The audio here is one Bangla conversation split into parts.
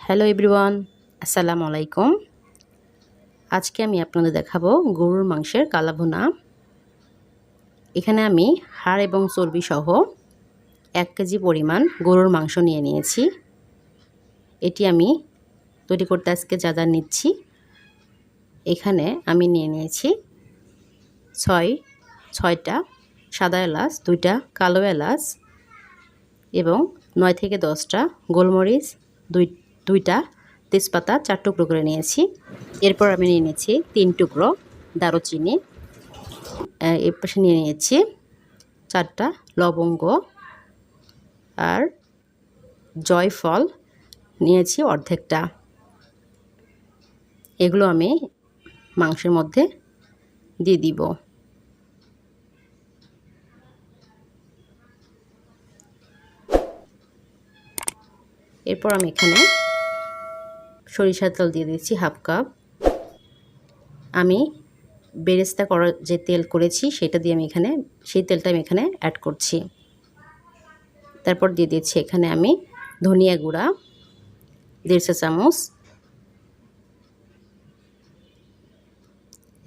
হ্যালো এভরিওয়ান, আসসালামু আলাইকুম। আজকে আমি আপনাদের দেখাবো গরুর মাংসের কালাভুনা। এখানে আমি হাড় এবং চর্বি সহ 1 কেজি পরিমাণ গরুর মাংস নিয়ে নিয়েছি। এটি আমি তৈরি করতে আজকে যা নিচ্ছি, এখানে আমি নিয়ে নিয়েছি ছয়টা সাদা এলাচ, 2টা কালো এলাচ এবং 9 থেকে 10টা গোলমরিচ, দুইটা তেজপাতা 4 টুকরো করে নিয়েছি। এরপর আমি নিয়ে নিয়েছি 3 টুকরো দারুচিনি, এর পাশে নিয়ে নিয়েছি 4টা লবঙ্গ আর জয়ফল নিয়েছি অর্ধেকটা। এগুলো আমি মাংসের মধ্যে দিয়ে দিব। এরপর আমি এখানে সরিষার তেল দিয়ে দিচ্ছি হাফ কাপ। আমি বেরেস্তা করার যে তেল করেছি সেটা দিয়ে আমি এখানে সেই তেলটা আমি এখানে অ্যাড করছি। তারপর দিয়ে দিচ্ছি এখানে আমি ধনিয়া গুঁড়া 1.5 চামচ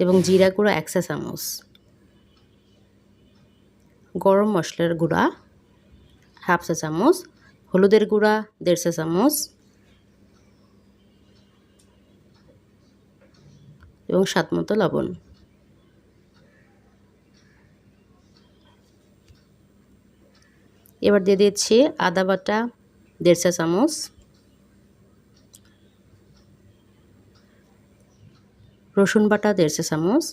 এবং জিরা গুঁড়া 1 চামচ, গরম মশলার গুঁড়া হাফ চা চামচ, হলুদের গুঁড়া 1.5 চামচ এবং স্বাদমতো লবণ। এবার দিয়ে দিচ্ছি আদা বাটা 1.5 চা চামচ, রসুন বাটা 1.5 চা চামচ,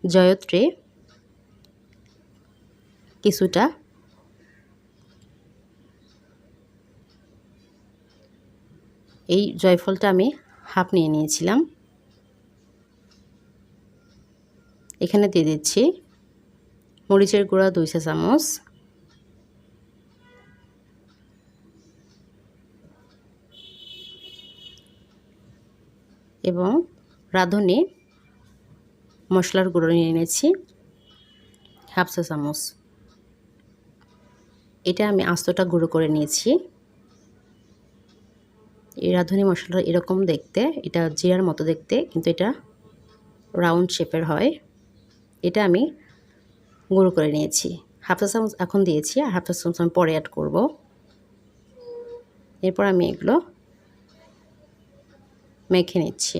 জয়ত্রী কিছুটা, এই জয়ফলটা আমি হাফ নিয়ে নিয়েছিলাম। এখানে দিয়ে দিচ্ছি মরিচের গুঁড়া 2 চা চামচ, এবং রাঁধুনি মশলার গুঁড়ো নিয়ে নিয়েছি হাফ চা চামচ। এটা আমি আস্তটা গুঁড়ো করে নিয়েছি। এই রাঁধুনি মশলাটা এরকম দেখতে, এটা জিরার মতো দেখতে, কিন্তু এটা রাউন্ড শেপের হয়। এটা আমি গুঁড়ো করে নিয়েছি। হাফ চা চামচ এখন দিয়েছি, আর হাফ চা চামচ আমি পরে অ্যাড করব। এরপর আমি এগুলো মেখে নিচ্ছি।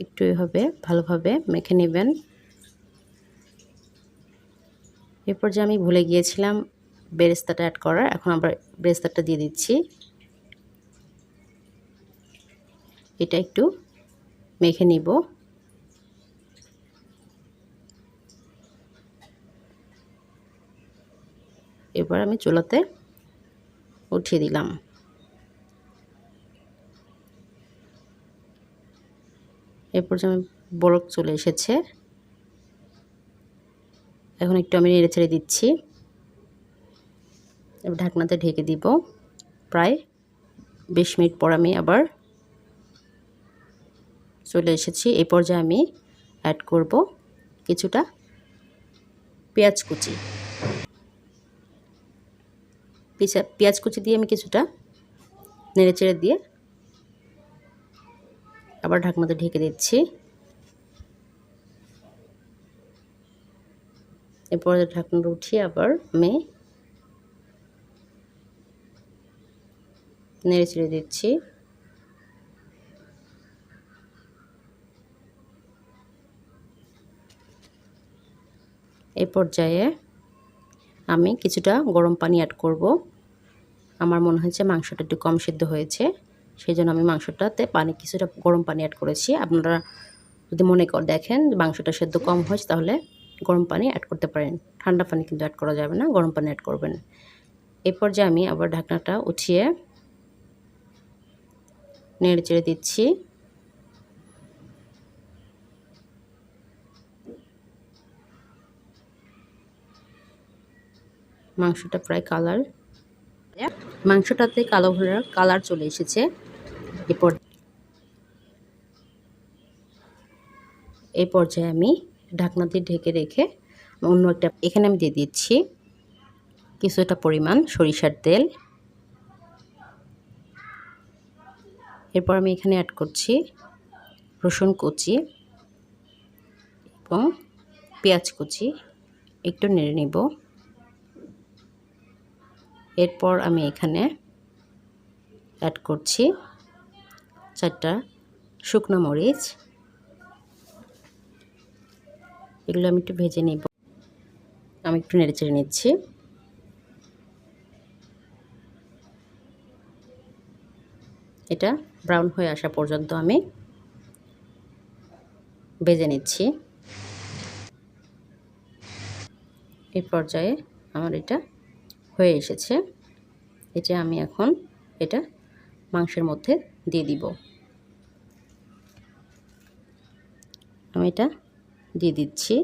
একটু এভাবে ভালোভাবে মেখে নেবেন। এরপর যে আমি ভুলে গিয়েছিলাম বেরেস্তাটা অ্যাড করার, এখন আবার বেরেস্তাটা দিয়ে দিচ্ছি। এটা একটু মেখে নিব। এবার আমি চুলাতে উঠিয়ে দিলাম। এরপর যে আমি বলক চলে এসেছে, এখন একটু আমি নেড়ে ছেড়ে দিচ্ছি। এবার ঢাকনাতে ঢেকে দিব। প্রায় 20 মিনিট পর আমি আবার চলে এসেছি। এই পর্যায়ে আমি অ্যাড করব কিছুটা পেঁয়াজ কুচি। পেঁয়াজ কুচি দিয়ে আমি কিছুটা নেড়ে চেড়ে দিয়ে আবার ঢাকনাতে ঢেকে দিচ্ছি। এরপর ঢাকনাটা উঠিয়ে আবার আমি নেড়ে চেড়ে দিচ্ছি। এই পর্যায়ে আমি কিছুটা গরম পানি অ্যাড করব। আমার মনে হচ্ছে মাংসটা একটু কম সিদ্ধ হয়েছে, সেই জন্য আমি মাংসটাতে কিছুটা গরম পানি অ্যাড করেছি। আপনারা যদি মনে দেখেন মাংসটা সেদ্ধ কম হয়েছে, তাহলে গরম পানি অ্যাড করতে পারেন। ঠান্ডা পানি কিন্তু অ্যাড করা যাবে না, গরম পানি অ্যাড করবেন। এই পর্যায়ে আমি আবার ঢাকনাটা উঠিয়ে নেড়ে চেড়ে দিচ্ছি। মাংসটা প্রায় মাংসটাতে কালো কালার চলে এসেছে। এরপর এই পর্যায়ে আমি ঢাকনা দিয়ে ঢেকে রেখে অন্য একটা এখানে আমি দিয়ে দিচ্ছি কিছুটা পরিমাণ সরিষার তেল। এরপর আমি এখানে অ্যাড করছি রসুন কুচি এবং পেঁয়াজ কুচি, একটু নেড়ে নিব। এরপর আমি এখানে অ্যাড করছি 4টা শুকনো মরিচ, এগুলো আমি একটু ভেজে নিব। আমি একটু নেড়ে চেড়ে নিচ্ছি। এটা ব্রাউন হয়ে আসা পর্যন্ত আমি ভেজে নিচ্ছি। এই পর্যায়ে আমার এটা হয়ে এসেছে। এটা আমি এখন এটা মাংসের মধ্যে দিয়ে দিব। আমি এটা দিয়ে দিচ্ছি।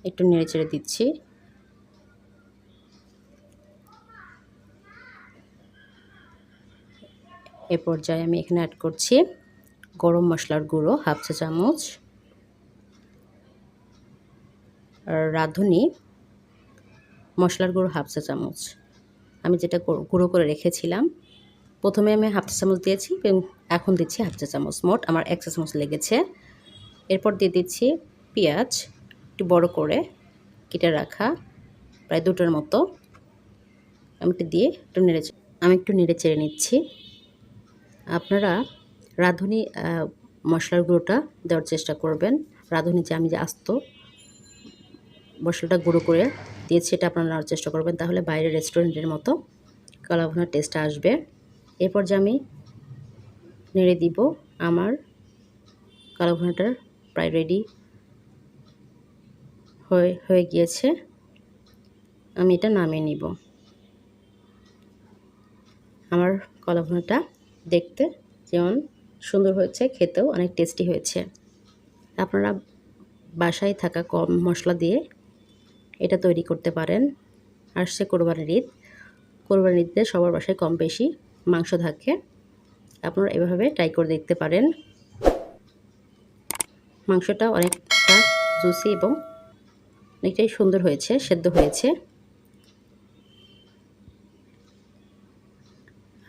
একটু নেড়ে চেড়ে দিচ্ছি। এ পর্যায়ে আমি এখানে অ্যাড করছি গরম মশলার গুঁড়ো 1/2 চা চামচ, আর রাঁধুনি মশলার গুঁড়ো 1/2 চা চামচ। আমি যেটা গুঁড়ো করে রেখেছিলাম, প্রথমে আমি 1/2 চা চামচ দিয়েছি এবং এখন দিচ্ছি 1/2 চা চামচ, মোট আমার 1 চা চামচ লেগেছে। এরপর দিয়ে দিচ্ছি পেঁয়াজ একটু বড় করে কেটে রাখা, প্রায় 2টার মতো। আমি একটু নেড়ে চেড়ে নিচ্ছি। আপনারা রাঁধুনি মশলার গুঁড়োটা দেওয়ার চেষ্টা করবেন। রাঁধুনি যে আমি যে আস্ত মশলাটা গুঁড়ো করে দিয়েছি এটা আপনারা নেওয়ার চেষ্টা করবেন, তাহলে বাইরের রেস্টুরেন্টের মতো কালাভুনার টেস্ট আসবে। এরপর যে আমি নেড়ে দিব। আমার কালাভুনাটা প্রায় রেডি হয়ে গিয়েছে। আমি এটা নামিয়ে নিব। আমার কালাভুনাটা দেখতে যেমন সুন্দর হয়েছে, খেতেও অনেক টেস্টি হয়েছে। আপনারা বাসায় থাকা কম মশলা দিয়ে এটা তৈরি করতে পারেন। আসছে কোরবানির ঈদ। কোরবানির ঈদে সবার বাসায় কম বেশি মাংস থাকে। আপনারা এভাবে ট্রাই করে দেখতে পারেন। মাংসটা অনেকটা জুসি এবং অনেকটাই সুন্দর হয়েছে, সেদ্ধ হয়েছে।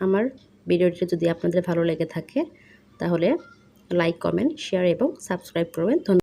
আমার ভিডিওটি যদি আপনাদের ভালো লেগে থাকে তাহলে লাইক, কমেন্ট, শেয়ার এবং সাবস্ক্রাইব করবেন। ধন্যবাদ।